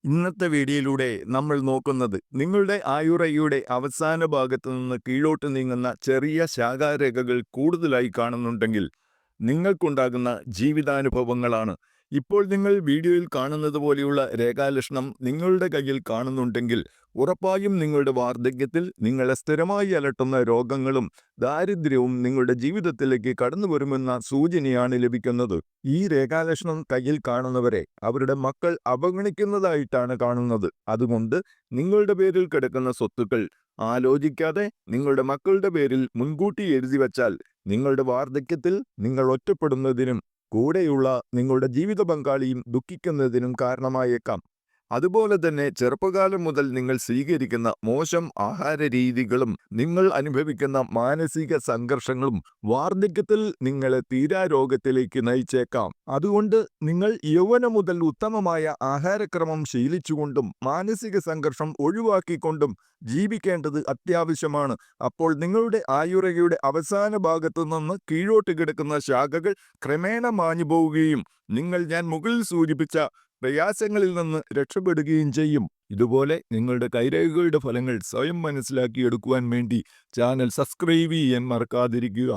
ഇന്നത്തെ വീഡിയോയിലൂടെ നമ്മൾ നോക്കുന്നത് നിങ്ങളുടെ ആയുറയുടെ അവസാന ഭാഗത്തു നിന്ന് കീഴോട്ട് നീങ്ങുന്ന ചെറിയ ശാഖാരേഖകൾ കൂടുതലായി കാണുന്നുണ്ടെങ്കിൽ നിങ്ങൾക്കുണ്ടാകുന്ന ജീവിതാനുഭവങ്ങളാണ്. ഇപ്പോൾ നിങ്ങൾ വീഡിയോയിൽ കാണുന്നത് പോലെയുള്ള രേഖാലക്ഷണം നിങ്ങളുടെ കയ്യിൽ കാണുന്നുണ്ടെങ്കിൽ ഉറപ്പായും നിങ്ങളുടെ വാർദ്ധക്യത്തിൽ നിങ്ങളെ സ്ഥിരമായി അലട്ടുന്ന രോഗങ്ങളും ദാരിദ്ര്യവും നിങ്ങളുടെ ജീവിതത്തിലേക്ക് കടന്നു വരുമെന്ന സൂചനയാണ് ലഭിക്കുന്നത്. ഈ രേഖാലക്ഷണം കയ്യിൽ കാണുന്നവരെ അവരുടെ മക്കൾ അവഗണിക്കുന്നതായിട്ടാണ് കാണുന്നത്. അതുകൊണ്ട് നിങ്ങളുടെ പേരിൽ കിടക്കുന്ന സ്വത്തുക്കൾ ആലോചിക്കാതെ നിങ്ങളുടെ മക്കളുടെ പേരിൽ മുൻകൂട്ടി എഴുതി വച്ചാൽ നിങ്ങളുടെ വാർദ്ധക്യത്തിൽ നിങ്ങൾ ഒറ്റപ്പെടുന്നതിനും കൂടെയുള്ള നിങ്ങളുടെ ജീവിത പങ്കാളിയും ദുഃഖിക്കുന്നതിനും കാരണമായേക്കാം. അതുപോലെ തന്നെ ചെറുപ്പകാലം മുതൽ നിങ്ങൾ സ്വീകരിക്കുന്ന മോശം ആഹാര രീതികളും നിങ്ങൾ അനുഭവിക്കുന്ന മാനസിക സംഘർഷങ്ങളും വാർദ്ധക്യത്തിൽ നിങ്ങളെ തീരാരോഗത്തിലേക്ക് നയിച്ചേക്കാം. അതുകൊണ്ട് നിങ്ങൾ യൗവനം മുതൽ ഉത്തമമായ ആഹാരക്രമം ശീലിച്ചുകൊണ്ടും മാനസിക സംഘർഷം ഒഴിവാക്കിക്കൊണ്ടും ജീവിക്കേണ്ടത് അത്യാവശ്യമാണ്. അപ്പോൾ നിങ്ങളുടെ ആയുറയുടെ അവസാന ഭാഗത്തു നിന്ന് കീഴോട്ട് കിടക്കുന്ന ശാഖകൾ ക്രമേണ മാഞ്ഞു പോവുകയും ഞാൻ മുകളിൽ സൂചിപ്പിച്ച പ്രയാസങ്ങളിൽ നിന്ന് രക്ഷപ്പെടുകയും ചെയ്യും. ഇതുപോലെ നിങ്ങളുടെ കൈരേഖകളുടെ ഫലങ്ങൾ സ്വയം മനസ്സിലാക്കിയെടുക്കുവാൻ വേണ്ടി ചാനൽ സബ്സ്ക്രൈബ് ചെയ്യാൻ മറക്കാതിരിക്കുക.